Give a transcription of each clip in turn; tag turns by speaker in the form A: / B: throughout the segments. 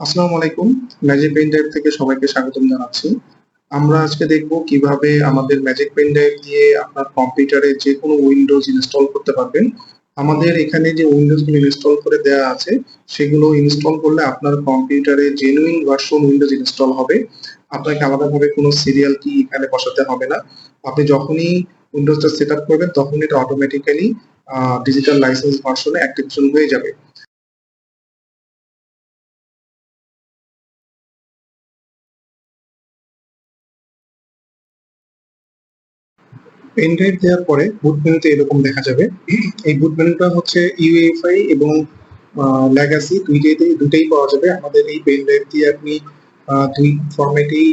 A: আসসালামু আলাইকুম। Magic pen drive থেকে সবাইকে স্বাগতম জানাচ্ছি। আমরা আজকে দেখব কিভাবে আমাদের ম্যাজিক পেন ড্রাইভ দিয়ে আপনার কম্পিউটারে যেকোনো উইন্ডোজ ইনস্টল করতে পারবেন। আমাদের এখানে যে উইন্ডোজ গুলো ইনস্টল করে দেওয়া আছে সেগুলো ইনস্টল করলে আপনার কম্পিউটারে জেনুইন ভার্সন উইন্ডোজ ইনস্টল হবে। আপনাকে আলাদাভাবে কোনো সিরিয়াল কি এখানে বসাতে হবে না। আপনি যখনই উইন্ডোজটা সেট আপ করবেন তখন এটা অটোমেটিক্যালি ডিজিটাল লাইসেন্স ভার্সনে অ্যাক্টিভেশন হয়ে যাবে। পেন ড্রাইভ দেওয়ার পরে বুট মেনুতে এরকম দেখা যাবে। এই বুট মেনুটা হচ্ছে ইউএফআই এবং লেগাসি দুইটাই পাওয়া যাবে। আমাদের এই পেন ড্রাইভ দিয়ে আপনি দুই ফরম্যাটেই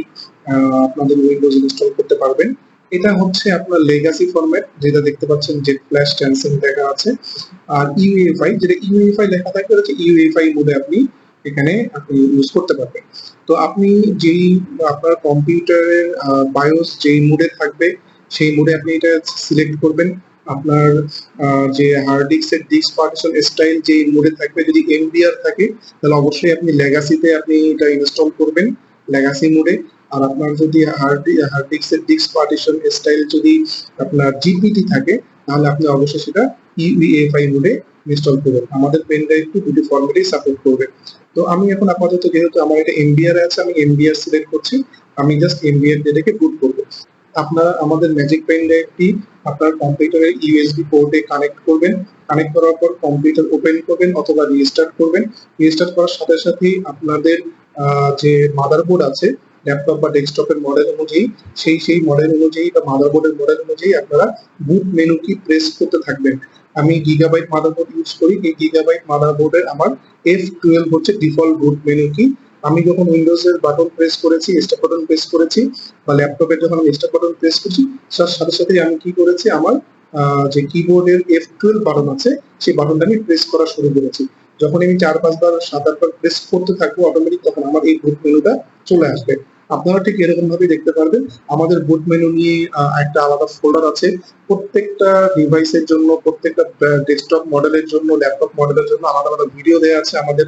A: আপনাদের উইন্ডোজ ইনস্টল করতে পারবেন। এটা হচ্ছে আপনার লেগাসি ফরম্যাট, যেটা দেখতে পাচ্ছেন জেট ফ্ল্যাশ টেনসেন লেখা আছে। আর ইউএফআই, যেটা ইউএফআই লেখা থাকবে হচ্ছে ইউএফআই মোডে আপনি এখানে আপনি ইউজ করতে পারবেন। তো আপনি যেই আপনার কম্পিউটারের বায়োস যেই মোডে থাকবে সেই মোডে আপনি এটা সিলেক্ট করবেন। আপনার যে হার্ড ডিস্কের ডিস্ক পার্টিশন স্টাইল যে মোডে থাকবে, যদি এমবিআর থাকে তাহলে অবশ্যই আপনি লেগাসিতে আপনি এটা ইনস্টল করবেন, লেগাসি মোডে। আর আপনার যদি হার্ড ডিস্কের ডিস্ক পার্টিশন স্টাইল যদি আপনার জিপিটি থাকে তাহলে আপনি অবশ্যই সেটা ইউএফআই মোডে ইনস্টল করবেন। আমাদের পেন ড্রাইভটি দুটি ফরম্যাটেই সাপোর্ট করবে। তো আমি এখন আপাতত যেহেতু আমার এটা এমবিআর আছে, আমি এমবিআর সিলেক্ট করছি। আমি জাস্ট এমবিআর দিয়ে রেখে বুট করবো। আপনারা আমাদের ম্যাজিক পেন ড্রাইভটি আপনার কম্পিউটারের ইউএসবি পোর্টে কানেক্ট করবেন। কানেক্ট করার পর কম্পিউটার ওপেন করবেন অথবা রিস্টার্ট করবেন। রিস্টার্ট করার সাথে সাথেই আপনাদের যে মাদারবোর্ড আছে ল্যাপটপ বা ডেস্কটপের মডেল অনুযায়ী সেই মডেল অনুযায়ী বা মাদারবোর্ডের মডেল অনুযায়ী আপনারা বুট মেনু কি প্রেস করতে থাকবেন। আমি গিগাবাইট মাদারবোর্ড ইউজ করি। এই গিগাবাইট মাদারবোর্ডের আমার F12 হচ্ছে ডিফল্ট বুট মেনু কি। আমি যখন উইন্ডোজ এর বাটন প্রেস করেছি, স্টার্ট বাটন প্রেস করেছি, বা ল্যাপটপের যখন আমি স্টার্ট বাটন প্রেস করছি, তার সাথে সাথে আমি কি করেছি, আমার যে কিবোর্ডের F12 বাটন আছে সেই বাটনটা আমি প্রেস করা শুরু করেছি। যখন আমি 4-5 বার 7-8 বার প্রেস করতে থাকবো অটোমেটিক, তখন আমার এই বুট মেনুটা চলে আসবে। আপনারা ঠিক এরকম ভাবে দেখতে পারবেন। আমাদের বুট মেনু নিয়ে একটা আলাদা ফোল্ডার আছে। প্রত্যেকটা ডিভাইসের জন্য, প্রত্যেকটা ডেস্কটপ মডেলের জন্য, ল্যাপটপ মডেলের জন্য আলাদা আলাদা ভিডিও দেওয়া আছে আমাদের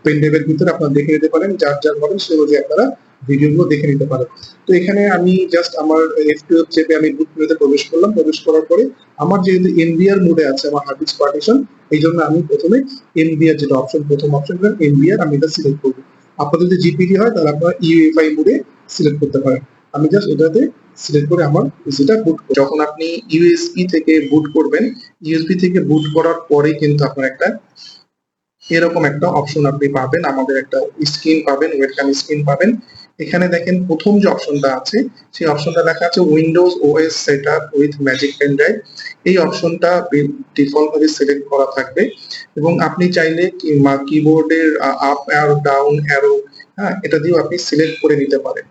A: পেন ড্রাইভের ভিতরে। আপনারা দেখে নিতে পারেন, যার যার মডেল সে অনুযায়ী আপনারা ভিডিওগুলো দেখে নিতে পারেন। তো এখানে আমি জাস্ট আমার F12 চেপে আমি বুট মেনুতে প্রবেশ করলাম। প্রবেশ করার পরে আমার যেহেতু এমবিআর মোডে আছে, আমার হার্ড ডিস্ক পার্টিশন, এই জন্য আমি প্রথমে এমবিআর যেটা অপশন, প্রথম অপশন এমবিআর, আমি এটা সিলেক্ট করবো। আপনার যদি জিপিটি হয় তাহলে আপনারা ইউএফআই মোডে সিলেক্ট করতে পারেন। আমি জাস্ট এটাতে সিলেক্ট করে আমার পিসিটা বুট। যখন আপনি ইউএসবি থেকে বুট করবেন, ইউএসবি থেকে বুট করার পরে কিন্তু আপনার একটা এরকম একটা অপশন আপনি পাবেন, আমাদের একটা স্ক্রিন পাবেন, ওয়েলকাম স্ক্রিন পাবেন। এখানে দেখেন প্রথম যে অপশনটা আছে সেই অপশনটা লেখা আছে Windows OS setup with magic pen drive. এই অপশনটা ডিফল্ট ভাবে সিলেক্ট করা থাকবে এবং আপনি চাইলে কিবোর্ডের আপ অ্যারো, ডাউন অ্যারো, হ্যাঁ, এটা দিয়েও আপনি সিলেক্ট করে নিতে পারেন।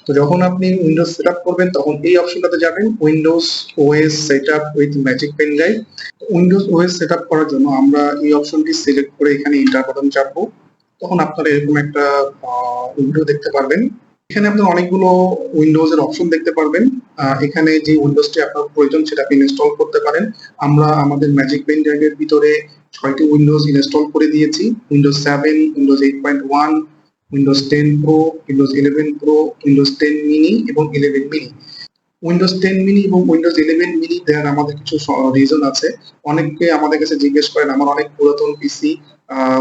A: তো যখন আপনি উইন্ডোজ সেটআপ করবেন তখন এই অপশনটাতে যাবেন, Windows OS setup with magic pen drive. Windows OS setup করার জন্য আমরা এই অপশনটি সিলেক্ট করে এখানে এন্টার বাটন চাপবো। তখন আপনারা এরকম একটা উইন্ডো দেখতে পারবেন। এখানে আপনার অনেকগুলো উইন্ডোজ এর অপশন দেখতে পারবেন। এখানে যে উইন্ডোজটি আপনার প্রয়োজন সেটা আপনি ইনস্টল করতে পারেন। আমরা আমাদের ম্যাজিক পেন ড্রাইভের ভিতরে 6টি উইন্ডোজ ইনস্টল করে দিয়েছি: Windows 7, Windows 8.1, Windows 10 pro, Windows 11 pro, Windows 10 mini এবং 11 মিনি। উইন্ডোজ 10 মিনি এবং উইন্ডোজ 11 মিনি দেওয়ার আমাদের কিছু রিজন আছে। অনেকে আমাদের কাছে জিজ্ঞেস করেন, আমার অনেক পুরাতন পিসি,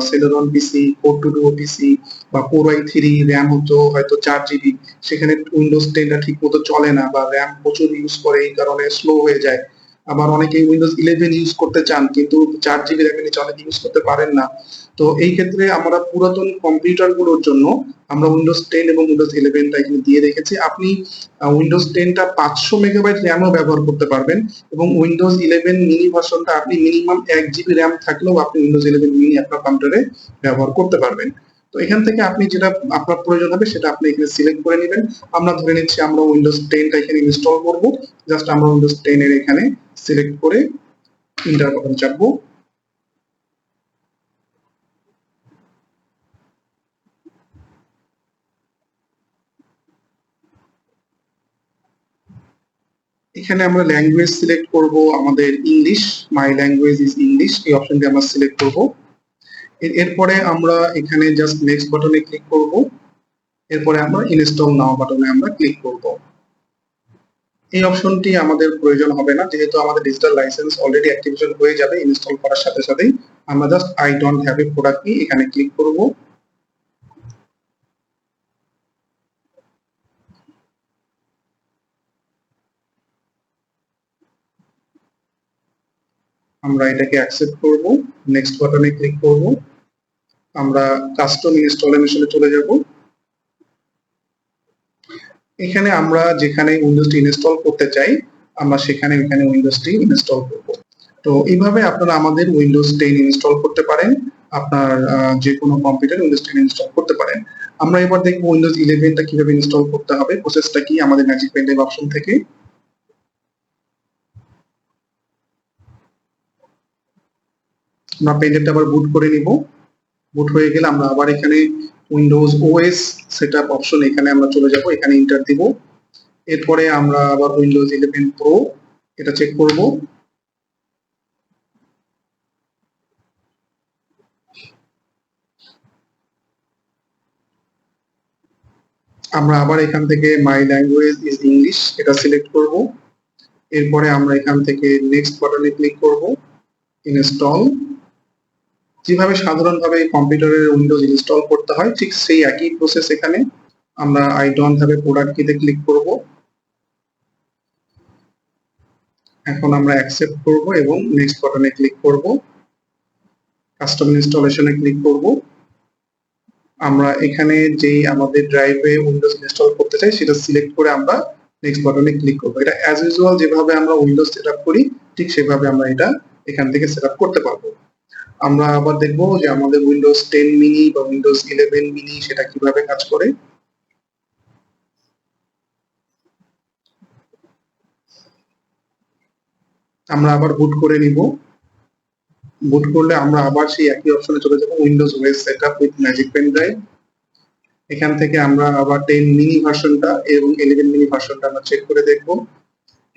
A: সেলেরন পিসি, কোর টু ডুও পিসি বা কোর i3, র্যাম হতো হয়তো 4 জিবি, সেখানে উইন্ডোজ 10টা ঠিক মতো চলে না বা র্যাম প্রচুর ইউজ করে এই কারণে স্লো হয়ে যায়। আবার অনেকে উইন্ডোজ 11 ইউজ করতে চান কিন্তু 4 জিবি র্যামের নিচে অনেকে ইউজ করতে পারেন না। তো এই ক্ষেত্রে আমরা পুরাতন কম্পিউটার গুলোর জন্য আমরা উইন্ডোজ 10 এবং উইন্ডোজ 11টা এখানে দিয়ে রেখেছি। আপনি উইন্ডোজ 10টা 500 মেগাবাইট র্যামও ব্যবহার করতে পারবেন এবং উইন্ডোজ 11 মিনি ভার্সনটা আপনি মিনিমাম 1 জিবি র্যাম থাকলেও আপনি উইন্ডোজ 11 মিনি আপনার কম্পিউটারে ব্যবহার করতে পারবেন। তো এখান থেকে আপনি যেটা আপনার প্রয়োজন হবে সেটা আপনি এখানে সিলেক্ট করে নেবেন। আমরা ধরে নিচ্ছি আমরা উইন্ডোজ 10টা এখানে ইনস্টল করব। জাস্ট আমরা উইন্ডোজ 10 এর এখানে সিলেক্ট করে এন্টার বাটন চাপবো। এখানে আমরা ল্যাঙ্গুয়েজ সিলেক্ট করব আমাদের English, my language is English, এই অপশনটি আমরা সিলেক্ট করব। এরপরে আমরা এখানে জাস্ট নেক্সট বাটনে ক্লিক করব। এরপরে আমরা ইনস্টল নাও বাটনে আমরা ক্লিক করব। এই অপশনটি আমাদের প্রয়োজন হবে না, যেহেতু আমাদের ডিজিটাল লাইসেন্স অলরেডি অ্যাক্টিভেশন হয়ে যাবে ইনস্টল করার সাথে সাথেই। আমরা just I don't have a product কি এখানে ক্লিক করব। আমরা এটাকে অ্যাকসেপ্ট করব, নেক্সট বাটনে ক্লিক করব। আমরা কাস্টম ইনস্টলেশনে চলে যাব। এখানে আমরা যেখানে উইন্ডোজটি ইনস্টল করতে চাই আমরা সেখানে এখানে উইন্ডোজটি ইনস্টল করব। তো এইভাবে আপনারা আমাদের উইন্ডোজ 10 ইনস্টল করতে পারেন, আপনার যে কোনো কম্পিউটার উইন্ডোজ 10 ইনস্টল করতে পারেন। আমরা এবার দেখব উইন্ডোজ 11টা কিভাবে ইনস্টল করতে হবে, প্রসেসটা কি আমাদের ম্যাজিক পেনড্রাইভ অপশন থেকে। আমরা পেনড্রাইভটা আবার বুট করে নিব। বুট হয়ে গেলে আমরা আবার এখানে উইন্ডোজ ওএস সেটআপ অপশন এখানে আমরা চলে যাব, এখানে এন্টার দিব। এরপরে আমরা আবার উইন্ডোজ 11 প্রো এটা চেক করব। আমরা আবার এখান থেকে মাই ল্যাঙ্গুয়েজ ইজ ইংলিশ এটা সিলেক্ট করব। এরপরে আমরা এখান থেকে নেক্সট বাটনে ক্লিক করব, ইনস্টল। যেভাবে সাধারণভাবে কম্পিউটারের উইন্ডোজ ইনস্টল করতে হয় ঠিক সেই একই প্রসেস এখানে। আমরা I don't have a product কিতে ক্লিক করব। এখন আমরা অ্যাকসেপ্ট করব এবং নেক্সট বাটনে ক্লিক করব, কাস্টম ইনস্টলেশনে ক্লিক করব। আমরা এখানে যেই আমাদের ড্রাইভে উইন্ডোজ ইনস্টল করতে চাই সেটা সিলেক্ট করে আমরা নেক্সট বাটনে ক্লিক করব। এটা অ্যাজ ইউজুয়াল যেভাবে আমরা উইন্ডোজ সেটআপ করি ঠিক সেভাবে আমরা এটা এখান থেকে সেটআপ করতে পারবো। আমরা আবার দেখব যে আমাদের উইন্ডোজ 10 মিনি বা উইন্ডোজ 11 মিনি সেটা কিভাবে কাজ করে। আমরা আবার বুট করে নিব। বুট করলে আমরা আবার সেই একই অপশনে চলে যাব, Windows OS setup with magic pen drive. এখান থেকে আমরা আবার 10 মিনি ভার্সনটা এবং 11 মিনি ভার্সনটা আমরা চেক করে দেখব।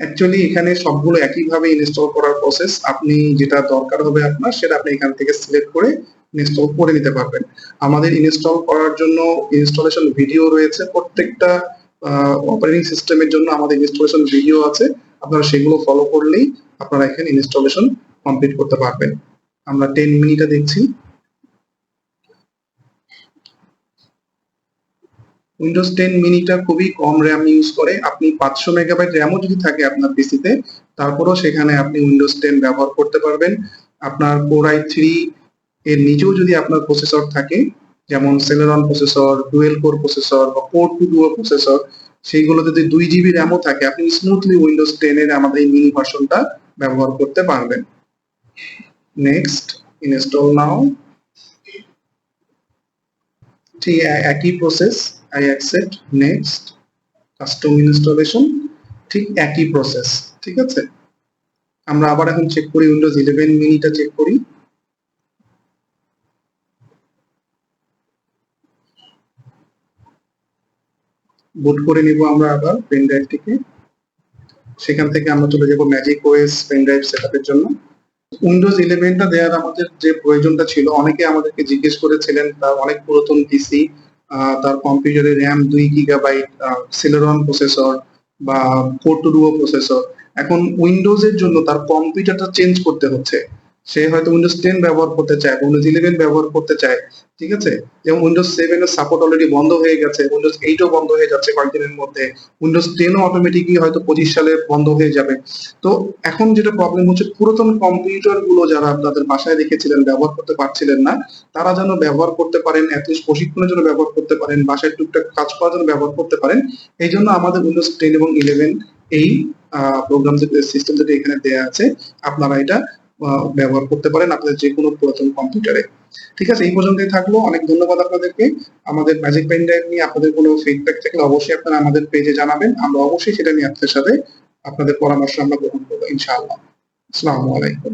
A: অ্যাকচুয়ালি এখানে সবগুলো একইভাবে ইনস্টল করার প্রসেস, আপনি যেটা দরকার হবে আপনার সেটা আপনি এখান থেকে সিলেক্ট করে ইনস্টল করে নিতে পারবেন। আমাদের ইনস্টল করার জন্য ইনস্টলেশন ভিডিও রয়েছে, প্রত্যেকটা অপারেটিং সিস্টেমের জন্য আমাদের ইনস্টলেশন ভিডিও আছে, আপনারা সেগুলো ফলো করলেই আপনারা এখানে ইনস্টলেশন কমপ্লিট করতে পারবেন। আমরা 10 মিনিটে দেখছি। উইন্ডোজ 10 মিনিটা খুবই কম র্যাম ইউজ করে, আপনি 500 মেগাবাইট র্যামও যদি থাকে আপনার পিসিতে তারপরেও সেখানে আপনি উইন্ডোজ 10 ব্যবহার করতে পারবেন। আপনার কোর i3 এর নিচেও যদি আপনার প্রসেসর থাকে, যেমন Celeron processor, dual core processor বা কোর টু ডুও প্রসেসর, সেইগুলো যদি 2 জিবি র্যামও থাকে আপনি স্মুথলি উইন্ডোজ 10 এর আমাদের এই মিনি ভার্সনটা ব্যবহার করতে পারবেন। নেক্সট, ইনস্টল নাও। ঠিক একই process, I accept, next, custom installation, ঠিক একই প্রসেস। ঠিক আছে, আমরা আবার এখন চেক করি উইন্ডোজ 11 মিনিটা চেক করি। বুট করে নিব আমরা আবার পেন ড্রাইভটিকে। সেখান থেকে আমরা চলে যাব ম্যাজিক ওএস পেন ড্রাইভ সেটআপের জন্য। উইন্ডোজ 11টা দেওয়ার আমাদের যে প্রয়োজনটা ছিল, অনেকে আমাদেরকে জিজ্ঞেস করেছিলেন তার অনেক পুরাতন পিসি, তার কম্পিউটারে র্যাম 2 গিগাবাইট, সেলেরন প্রসেসর বা কোর টু ডুও প্রসেসর। এখন উইন্ডোজের জন্য তার কম্পিউটারটা চেঞ্জ করতে হচ্ছে, সে হয়তো উইন্ডোজ 10 ব্যবহার করতে চায়, উইন্ডোজ 11 ব্যবহার করতে চায়। ঠিক আছে, যেমন উইন্ডোজ 7 এর সাপোর্ট অলরেডি বন্ধ হয়ে গেছে, উইন্ডোজ 8ও বন্ধ হয়ে যাচ্ছে কয়েকদিনের মধ্যে, উইন্ডোজ 10ও অটোমেটিকলি হয়তো 25 সালে বন্ধ হয়ে যাবে। তো এখন যেটা প্রবলেম হচ্ছে, পুরাতন কম্পিউটার গুলো যারা আপনাদের বাসায় রেখেছিলেন ব্যবহার করতে পারছিলেন না, তারা যেন ব্যবহার করতে পারেন, অ্যাটলিস্ট প্রশিক্ষণের জন্য ব্যবহার করতে পারেন, বাসায় টুকটাক কাজ করার জন্য ব্যবহার করতে পারেন। এই জন্য আমাদের উইন্ডোজ 10 এবং 11 এই প্রোগ্রাম সিস্টেম যেটা এখানে দেয়া আছে আপনারা এটা ব্যবহার করতে পারেন আপনাদের যে কোনো পুরাতন কম্পিউটারে। ঠিক আছে, এই পর্যন্তই থাকলো। অনেক ধন্যবাদ আপনাদেরকে। আমাদের ম্যাজিক পেন ড্রাইভ নিয়ে আপনাদের কোনো ফিডব্যাক থাকলে অবশ্যই আপনারা আমাদের পেজে জানাবেন, আমরা অবশ্যই সেটা নিয়ে আপনাদের সাথে আপনাদের পরামর্শ আমরা গ্রহণ করবো ইনশাআল্লাহ। আসসালামু আলাইকুম।